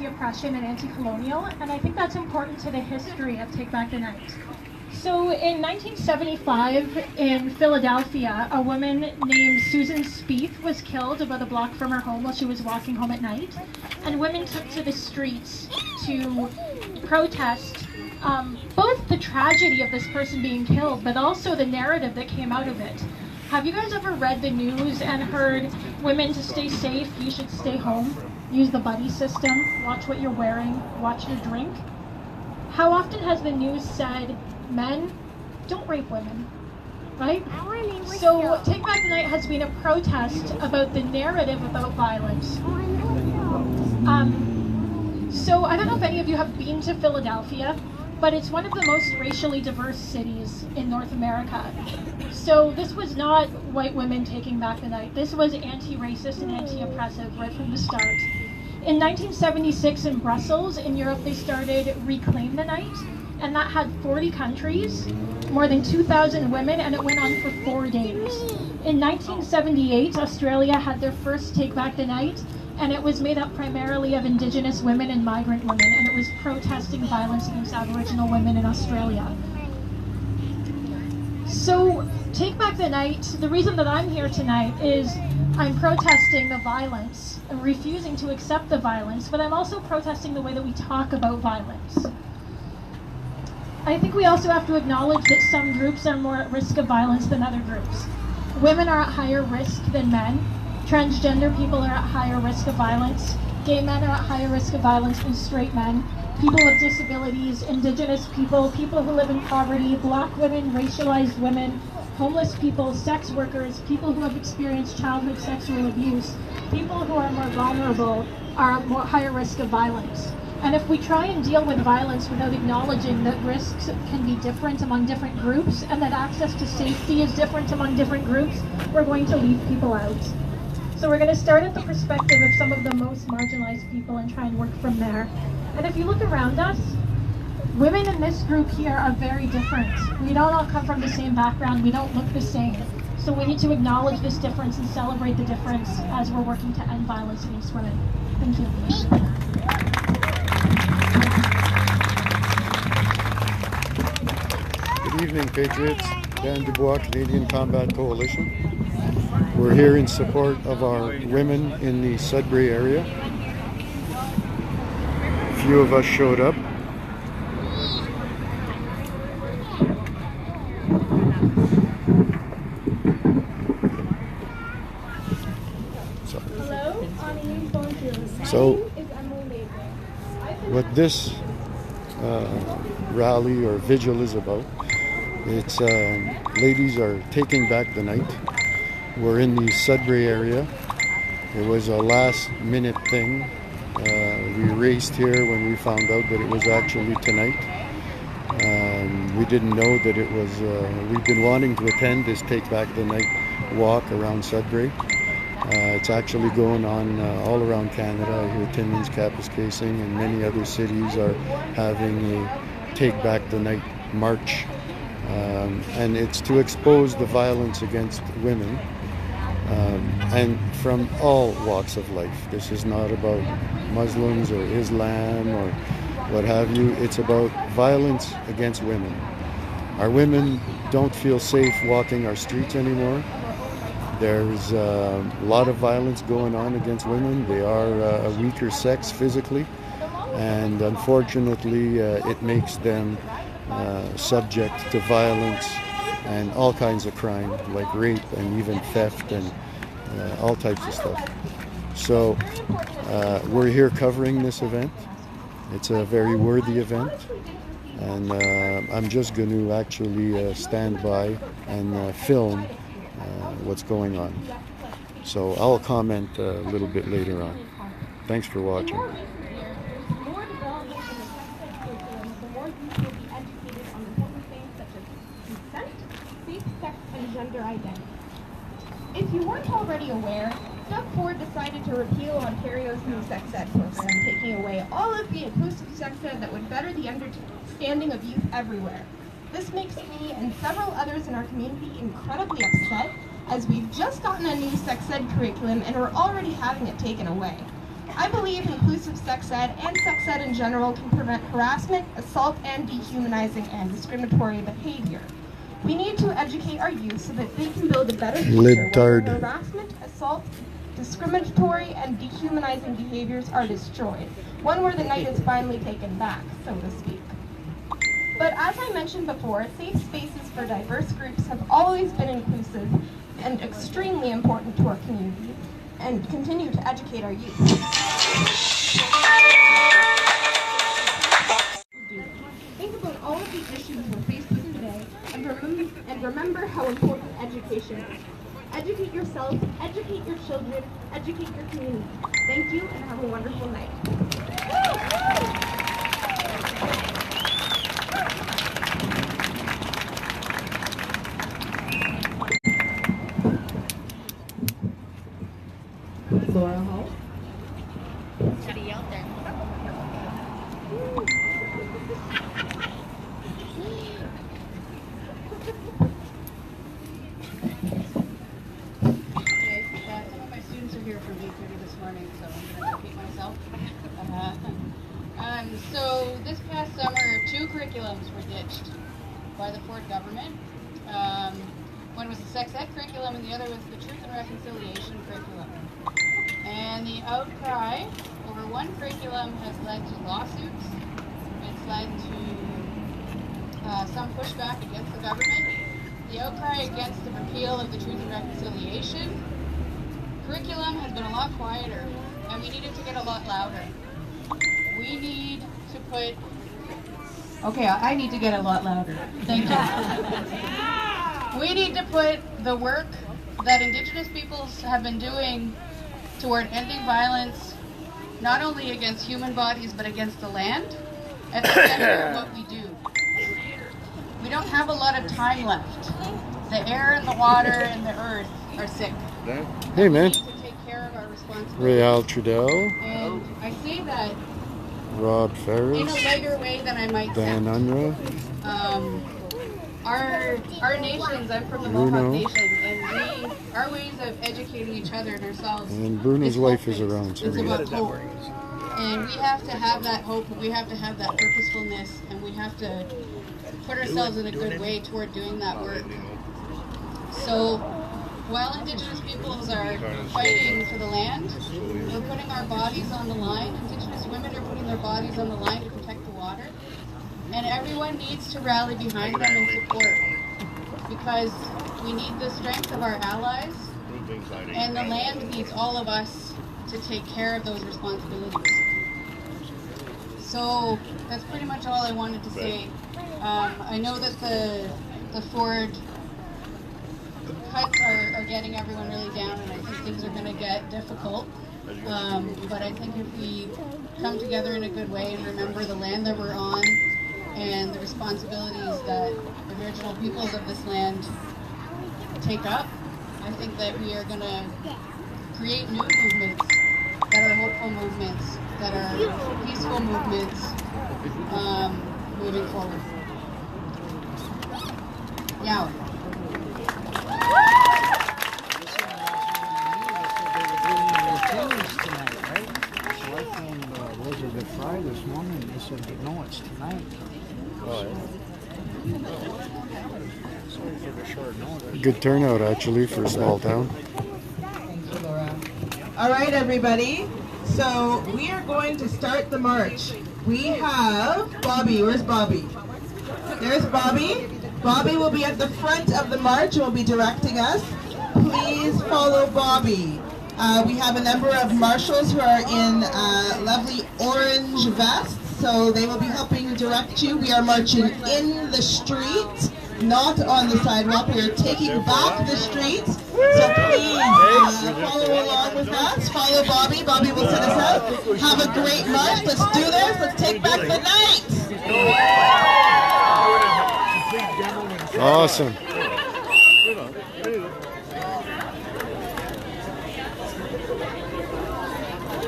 anti-oppression and anti-colonial, and I think that's important to the history of Take Back the Night. So in 1975 in Philadelphia, a woman named Susan Spieth was killed about a block from her home while she was walking home at night, and women took to the streets to protest both the tragedy of this person being killed, but also the narrative that came out of it. Have you guys ever read the news and heard women to stay safe, you should stay home, use the buddy system, watch what you're wearing, watch your drink? How often has the news said, men, don't rape women, right? So Take Back the Night has been a protest about the narrative about violence. So I don't know if any of you have been to Philadelphia, but it's one of the most racially diverse cities in North America. So this was not white women taking back the night. This was anti-racist and anti-oppressive right from the start. In 1976 in Brussels, in Europe, they started Reclaim the Night, and that had 40 countries, more than 2,000 women, and it went on for 4 days. In 1978, Australia had their first Take Back the Night, and it was made up primarily of Indigenous women and migrant women, and it was protesting violence against Aboriginal women in Australia. So, Take Back the Night, the reason that I'm here tonight is I'm protesting the violence and refusing to accept the violence, but I'm also protesting the way that we talk about violence. I think we also have to acknowledge that some groups are more at risk of violence than other groups. Women are at higher risk than men. Transgender people are at higher risk of violence. Gay men are at higher risk of violence than straight men. People with disabilities, Indigenous people, people who live in poverty, Black women, racialized women, homeless people, sex workers, people who have experienced childhood sexual abuse, people who are more vulnerable are at higher risk of violence. And if we try and deal with violence without acknowledging that risks can be different among different groups and that access to safety is different among different groups, we're going to leave people out. So we're going to start at the perspective of some of the most marginalized people and try and work from there. And if you look around us, women in this group here are very different. We don't all come from the same background, we don't look the same. So we need to acknowledge this difference and celebrate the difference as we're working to end violence against women. Thank you. Good evening, Patriots. Dan Dubois, Canadian Combat Coalition. We're here in support of our women in the Sudbury area. A few of us showed up. So what this rally or vigil is about, it's ladies are taking back the night. We're in the Sudbury area. It was a last minute thing. We raced here when we found out that it was actually tonight. We didn't know that it was, we've been wanting to attend this Take Back the Night walk around Sudbury. It's actually going on all around Canada. I hear Timmins, Kapuskasing, and many other cities are having a Take Back the Night march. And it's to expose the violence against women. And from all walks of life. This is not about Muslims or Islam or what have you. It's about violence against women. Our women don't feel safe walking our streets anymore. There's a lot of violence going on against women. They are a weaker sex physically, and unfortunately it makes them subject to violence and all kinds of crime like rape and even theft and all types of stuff. So we're here covering this event. It's a very worthy event, and I'm just going to actually stand by and film what's going on. So I'll comment a little bit later on. Thanks for watching. Gender identity. If you weren't already aware, Step 4 decided to repeal Ontario's new sex ed program, taking away all of the inclusive sex ed that would better the understanding of youth everywhere. This makes me and several others in our community incredibly upset, as we've just gotten a new sex ed curriculum and we're already having it taken away. I believe inclusive sex ed and sex ed in general can prevent harassment, assault, and dehumanizing and discriminatory behavior. We need to educate our youth so that they can build a better future where harassment, assault, discriminatory, and dehumanizing behaviors are destroyed. One where the night is finally taken back, so to speak. But as I mentioned before, safe spaces for diverse groups have always been inclusive and extremely important to our community, and continue to educate our youth. Think about all of the issues we're faced with today, and remember how important education is. Educate yourself, educate your children, educate your community. Thank you, and have a wonderful night. Laura Hall. Should have yelled there. Some of my students are here from 8:30 this morning, so I'm going to repeat myself. So this past summer, 2 curriculums were ditched by the Ford government. One was the sex ed curriculum, and the other was the truth and reconciliation curriculum. And the outcry over one curriculum has led to lawsuits. It's led to some pushback against the government. The outcry against the repeal of the truth and reconciliation curriculum has been a lot quieter, and we need it to get a lot louder. We need to put... Okay, I need to get a lot louder. Thank you. We need to put the work that Indigenous peoples have been doing toward ending violence, not only against human bodies, but against the land, at the center of what we do. We don't have a lot of time left. The air and the water and the earth are sick. Hey, man. We need to take care of our responsibilities. Real Trudell. And I say that Rob Ferris. in a lighter way than I might Dan sound. Unruh. Our nations, I'm from the Mohawk Nation, and our ways of educating each other and ourselves. And Bruno's wife is around. It's about hope. And we have to have that hope, we have to have that purposefulness, and we have to put ourselves in a good way toward doing that work. So while Indigenous peoples are fighting for the land, we're putting our bodies on the line. Indigenous women are putting their bodies on the line to protect the water. And everyone needs to rally behind them and support, because we need the strength of our allies, and the land needs all of us to take care of those responsibilities. So that's pretty much all I wanted to say. I know that the Ford cuts are getting everyone really down, and I think things are going to get difficult. But I think if we come together in a good way and remember the land that we're on, and the responsibilities that Aboriginal peoples of this land take up, I think that we are going to create new movements that are hopeful movements, that are peaceful movements, moving forward. Yeah. Friday this morning, they said, no, it's tonight. Good turnout, actually, for a small town. Thank you, Laura. All right, everybody. So we are going to start the march. We have Bobby. Where's Bobby? There's Bobby. Bobby will be at the front of the march and will be directing us. Please follow Bobby. We have a number of marshals who are in lovely orange vests, so they will be helping direct you. We are marching in the street, not on the sidewalk. We are taking back the streets, so please follow along with us. Follow Bobby. Bobby will set us up. Have a great march. Let's do this. Let's take back the night. Awesome.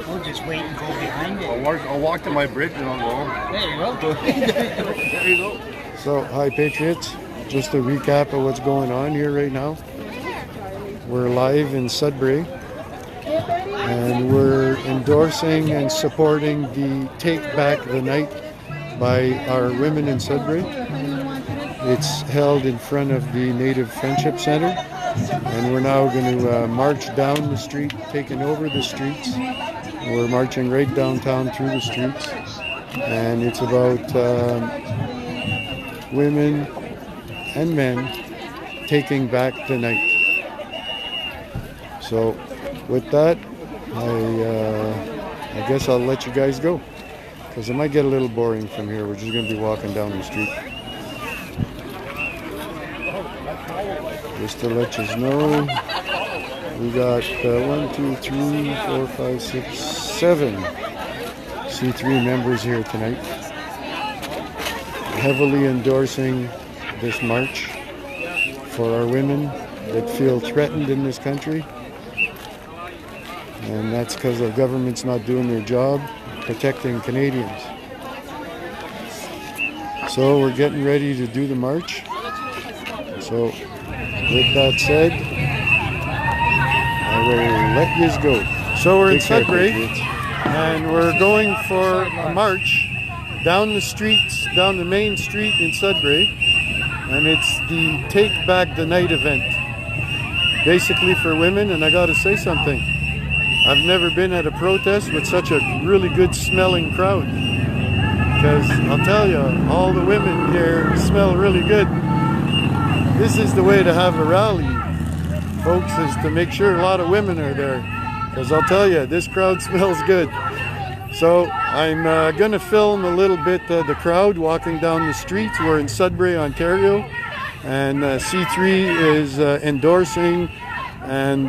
We'll just wait and go behind it. I'll walk to my bridge and I'll go. There you go. There you go. So, hi Patriots. Just a recap of what's going on here right now. We're live in Sudbury and we're endorsing and supporting the Take Back the Night by our women in Sudbury. It's held in front of the Native Friendship Center, and we're now going to march down the street, taking over the streets. We're marching right downtown through the streets, and it's about women and men taking back the night. So with that, I guess I'll let you guys go, because it might get a little boring from here. We're just going to be walking down the street. Just to let you know, we got 1, 2, 3, 4, 5, 6, 7 C3 members here tonight, heavily endorsing this march for our women that feel threatened in this country. And that's because our government's not doing their job protecting Canadians. So we're getting ready to do the march. So with that said, I will let yous go. So we're in Sudbury, and we're going for a march down the streets, down the main street in Sudbury, and it's the Take Back the Night event, basically for women. And I gotta say something, I've never been at a protest with such a really good smelling crowd, because I'll tell you, all the women here smell really good. This is the way to have a rally, folks, is to make sure a lot of women are there, because I'll tell you, this crowd smells good. So I'm going to film a little bit the crowd walking down the streets. We're in Sudbury, Ontario, and C3 is endorsing and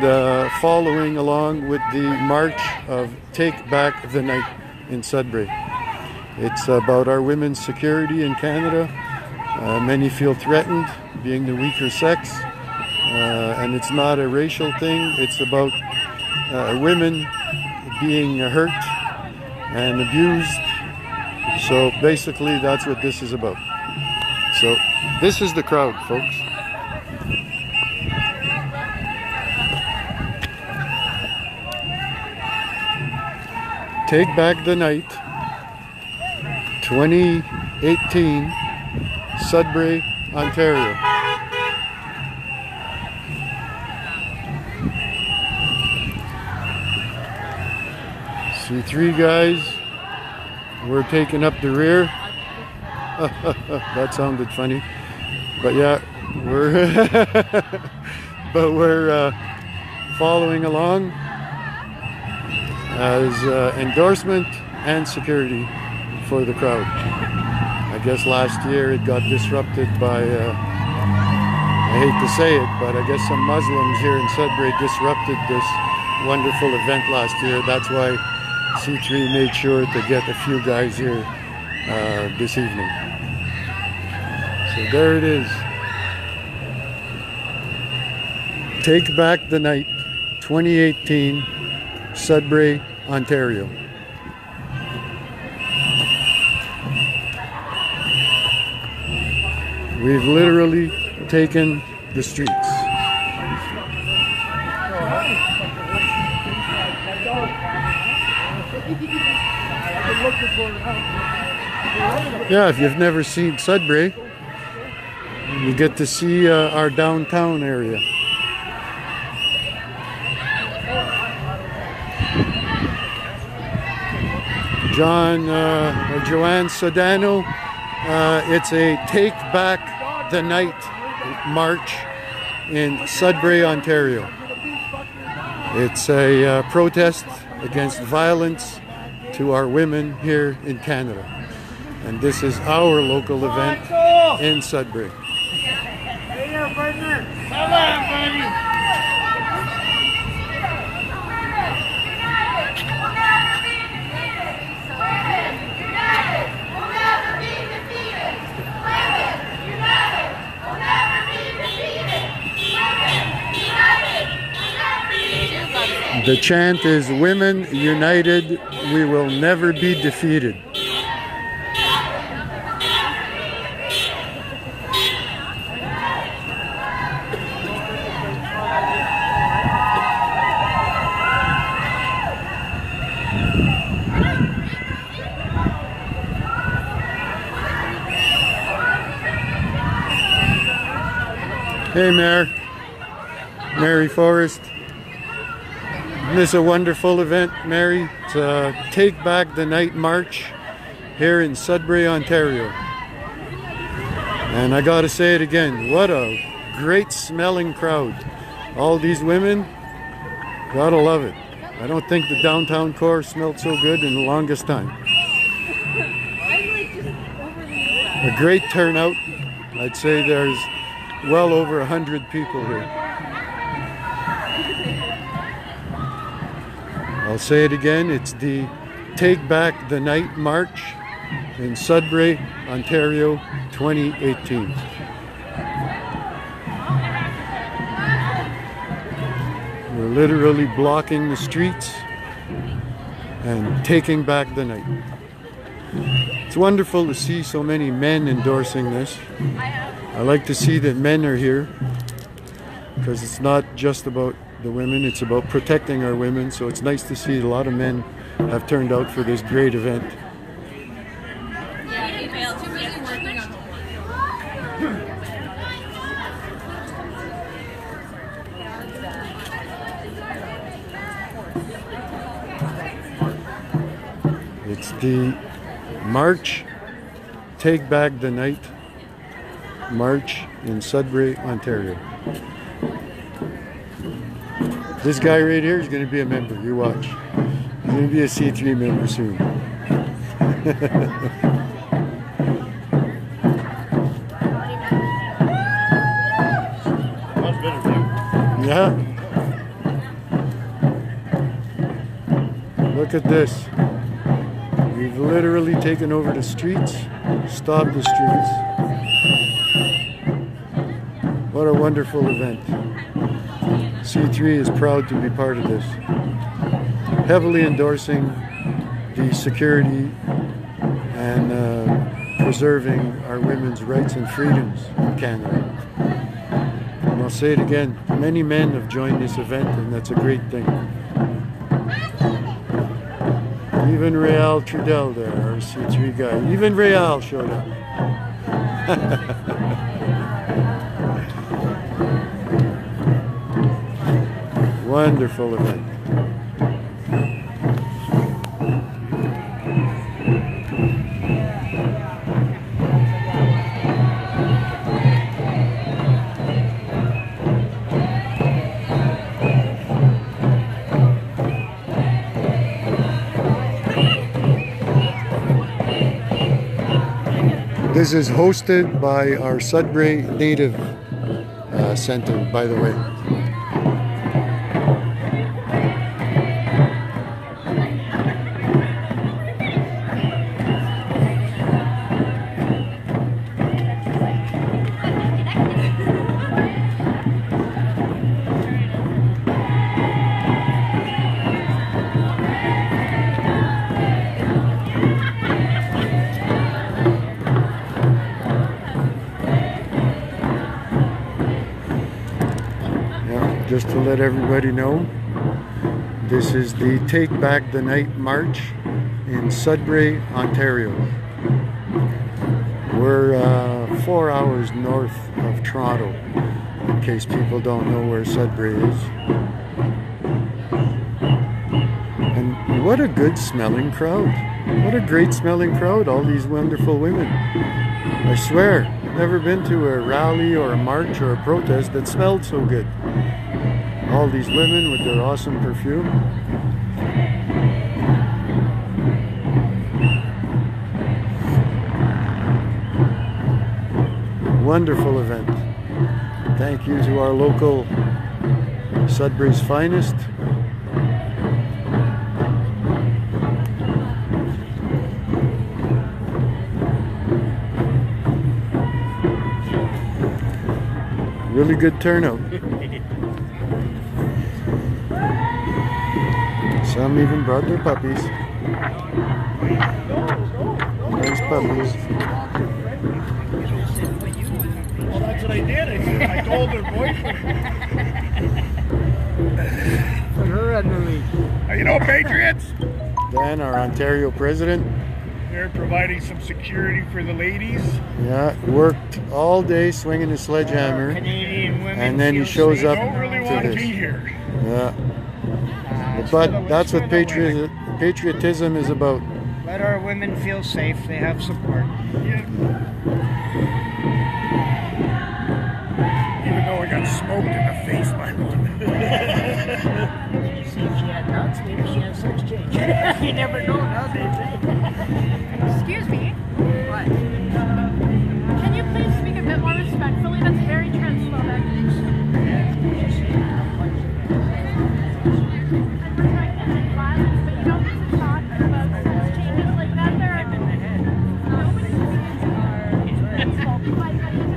following along with the march of Take Back the Night in Sudbury. It's about our women's security in Canada. Many feel threatened, being the weaker sex, and it's not a racial thing. It's about women being hurt and abused. So basically that's what this is about. So this is the crowd, folks. Take Back the Night 2018, Sudbury, Ontario. C3 guys, we're taking up the rear. That sounded funny, but yeah, we're following along as endorsement and security for the crowd. I guess last year it got disrupted by, I hate to say it, but I guess some Muslims here in Sudbury disrupted this wonderful event last year. That's why C3 made sure to get a few guys here this evening. So there it is. Take Back the Night 2018, Sudbury, Ontario. We've literally taken the streets. Yeah, if you've never seen Sudbury, you get to see our downtown area. Joanne Sodano, it's a Take Back the Night march in Sudbury, Ontario. It's a protest against violence to our women here in Canada. And this is our local event in Sudbury. Hey there, partner. Come on, buddy. The chant is, "Women united, we will never be defeated." Hey, Mayor. Mary Forrest. This is a wonderful event, Mary. It's a Take Back the Night March here in Sudbury, Ontario. And I gotta say it again, what a great smelling crowd. All these women, gotta love it. I don't think the downtown core smelled so good in the longest time. A great turnout. I'd say there's well over 100 people here. I'll say it again, it's the Take Back the Night March in Sudbury, Ontario, 2018. We're literally blocking the streets and taking back the night. It's wonderful to see so many men endorsing this. I like to see that men are here because it's not just about the women, it's about protecting our women. So it's nice to see a lot of men have turned out for this great event. It's the March, Take Back the Night March in Sudbury, Ontario. This guy right here is going to be a member, you watch. He's going to be a C3 member soon. Yeah. Look at this. We've literally taken over the streets, stopped the streets. What a wonderful event. C3 is proud to be part of this. Heavily endorsing the security and preserving our women's rights and freedoms in Canada. And I'll say it again, many men have joined this event and that's a great thing. Even Real Trudel there, our C3 guy. Even Real showed up. Wonderful event. This is hosted by our Sudbury Native Center, by the way. Just to let everybody know, this is the Take Back the Night March in Sudbury, Ontario. We're 4 hours north of Toronto, in case people don't know where Sudbury is. And what a good smelling crowd. What a great smelling crowd, all these wonderful women. I swear, I've never been to a rally or a march or a protest that smelled so good. All these women with their awesome perfume. Wonderful event. Thank you to our local Sudbury's finest. Really good turnout. Some even brought their puppies. Nice puppies. Well, that's what I did. I told her boyfriend. Put her in the lead. You know, Patriots. Dan, our Ontario president. They're providing some security for the ladies. Yeah, worked all day swinging his sledgehammer, Canadian women and then he feel shows safe. up They don't really to want to this. be here. Yeah, It's but for the- that's it's what for the women. patriotism is about. Let our women feel safe. They have support. Yeah. Even though I got smoked in the face by one. See if she had nuts, maybe she has sex change. You never know nowadays. Excuse me. What? Can you please speak a bit more respectfully? That's very transphobic. And we're trying to end violence, but you don't need to talk about sex changes like that. There are nobody Nobody was talking about that.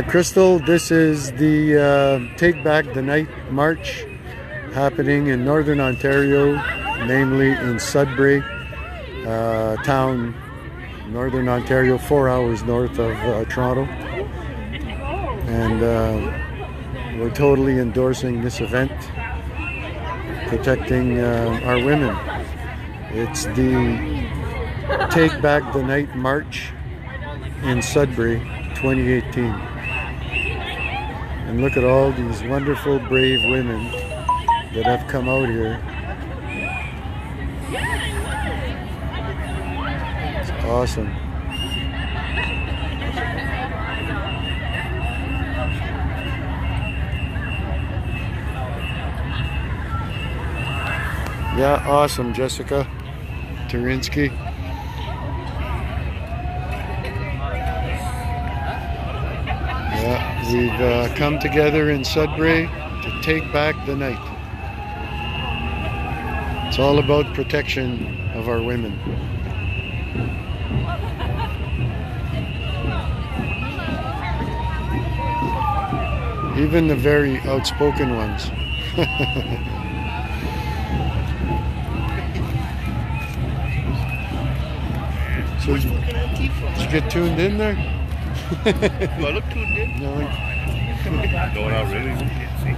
Crystal, this is the Take Back the Night March happening in Northern Ontario, namely in Sudbury town, Northern Ontario, 4 hours north of Toronto. And we're totally endorsing this event, protecting our women. It's the Take Back the Night March in Sudbury 2018. And look at all these wonderful, brave women that have come out here. It's awesome. Yeah, awesome, Jessica Turinsky. Yeah, we've come together in Sudbury to take back the night. It's all about protection of our women. Even the very outspoken ones. So, did you get tuned in there? Do I look tuned in? No. No, not really. Can't see.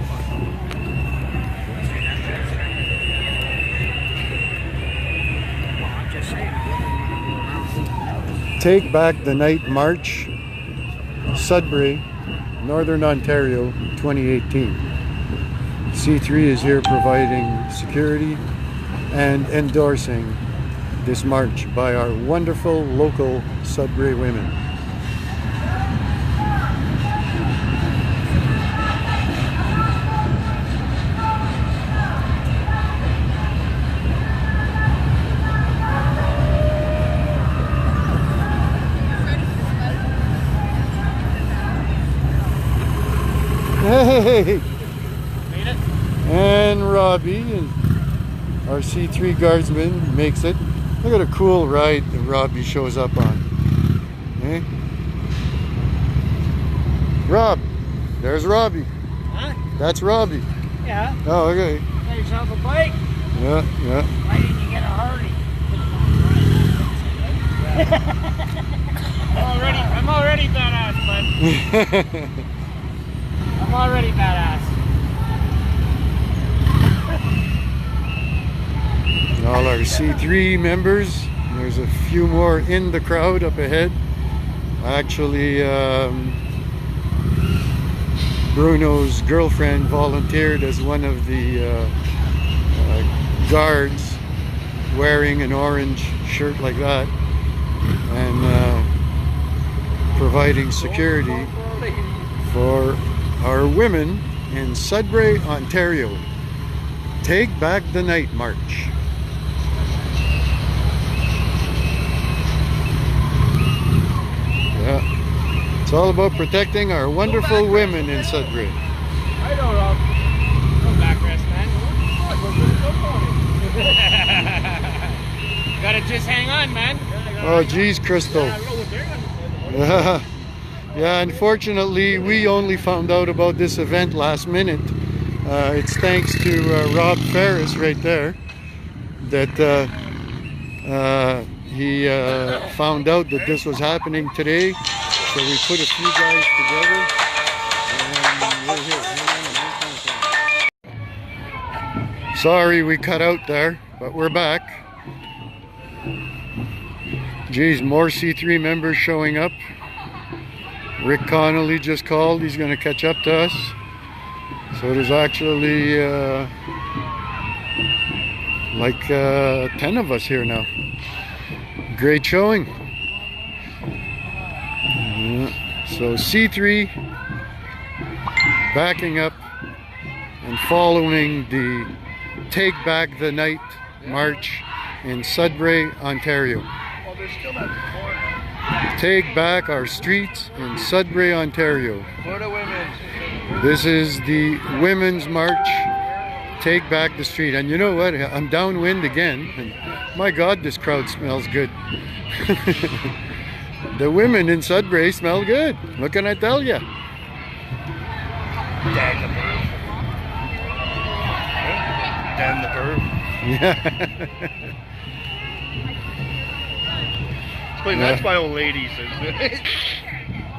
Take Back the Night March, Sudbury, Northern Ontario, 2018. C3 is here providing security and endorsing this march by our wonderful local Sudbury women. Hey! And Robbie, and our C3 guardsman, makes it. Look at a cool ride that Robbie shows up on. Eh? Rob, there's Robbie. Huh? That's Robbie. Yeah. Oh, okay. Got yourself a bike. Yeah, yeah. Why didn't you get a Harley? I'm already badass, bud. I'm already badass. All our C3 members. There's a few more in the crowd up ahead. Actually, Bruno's girlfriend volunteered as one of the guards, wearing an orange shirt like that, and providing security for our women in Sudbury, Ontario. Take Back the Night March. Yeah. It's all about protecting our wonderful women in Sudbury. I don't know. No backrest, man. Gotta just hang on, man. Oh, geez, Crystal. Yeah, roll with there. Yeah, unfortunately, we only found out about this event last minute. It's thanks to Rob Ferris right there that he found out that this was happening today. So we put a few guys together and we're here. Sorry we cut out there, but we're back. Geez, more C3 members showing up. Rick Connolly just called. He's going to catch up to us. So there's actually like 10 of us here now. Great showing. So C3 backing up and following the Take Back the Night march in Sudbury, Ontario. Take back our streets in Sudbury, Ontario. For the women. This is the women's march. Take back the street. And you know what? I'm downwind again. And my God, this crowd smells good. The women in Sudbury smell good. What can I tell you? Dan the Bird. Yeah. That's my old ladies.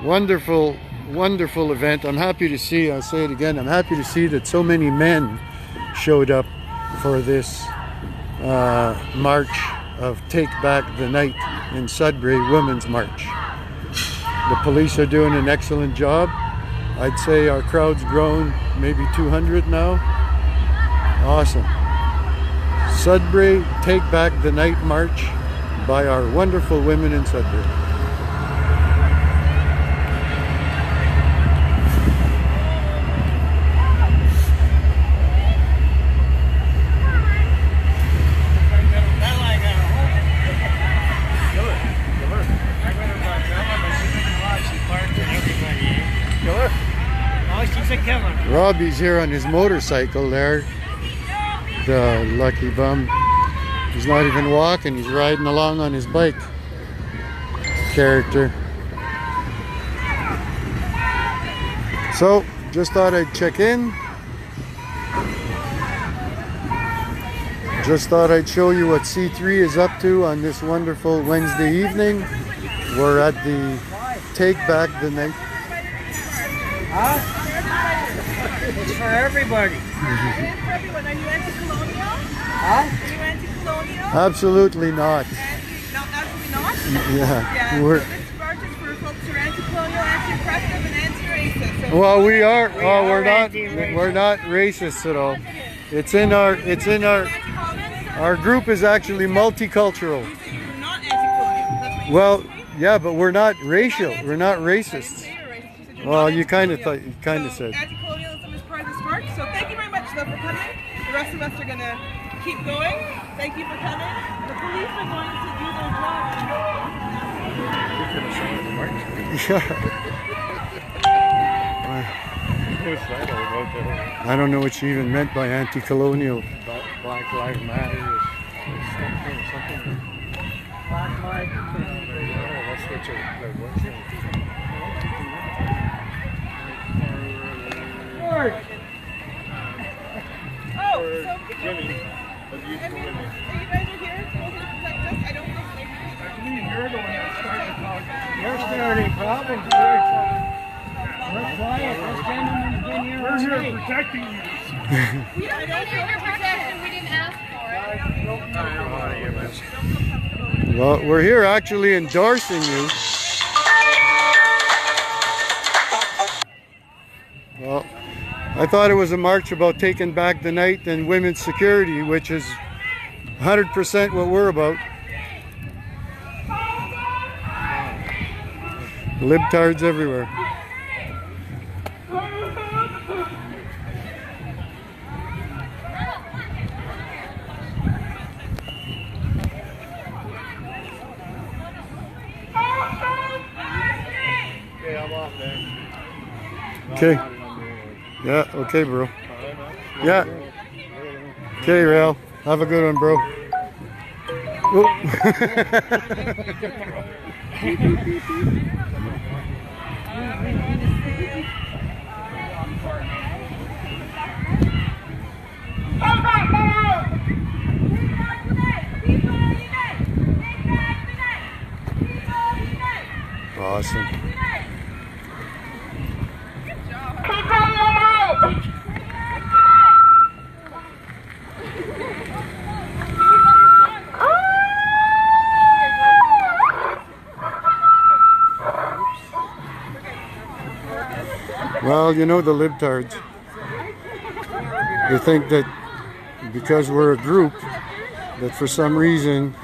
Wonderful, wonderful event. I'm happy to see, I'll say it again, I'm happy to see that so many men showed up for this march of Take Back the Night in Sudbury, Women's March. The police are doing an excellent job. I'd say our crowd's grown maybe 200 now. Awesome. Sudbury Take Back the Night March by our wonderful women in Sudbury. Robbie's here on his motorcycle there. The lucky bum. He's not even walking, he's riding along on his bike. Character. So, just thought I'd check in. Just thought I'd show you what C3 is up to on this wonderful Wednesday evening. We're at the Take Back the Night. Huh? It's for everybody. It is for everyone. Are you anti-colonial? Huh? Are you anti-colonial? Absolutely not. No, absolutely not? Yeah, So we're, this march is for folks who are anti-colonial, anti-oppressive, and anti-racist. So well, we are. We Oh, are we're not. anti-racist. We're not racist at all. It's in our. It's in our. Our group is actually multicultural. You're not anti-colonial. That's what you Well, said to me. yeah, but we're not racial. We're not I racists. didn't say you're racist. You said you're Well, not you kind of anti-colonial. thought. You kind of So said. anti-colonialism is part of this march. So thank you very much, though, for coming. The rest of us are going to keep going. Thank you for coming. The police are going to do their job. I don't know what she even meant by anti-colonial. Black Lives Matter is something. Black lives matter. That's what you're Word. Oh, so Jimmy. you guys are here to protect us. I don't know. You're the one that started the talk. You're starting problems here. We're quiet. This gentleman's been here We're all here night. protecting you. We don't need your protection. We didn't ask for it. Well, we're here actually endorsing you. Well, I thought it was a march about taking back the night and women's security, which is 100% what we're about. Libtards everywhere. Yeah, I'm off there. Okay. Yeah, okay, bro. Yeah. Okay, Rail. Have a good one, bro. Oh. Awesome. Well, you know the libtards. They think that because we're a group, that for some reason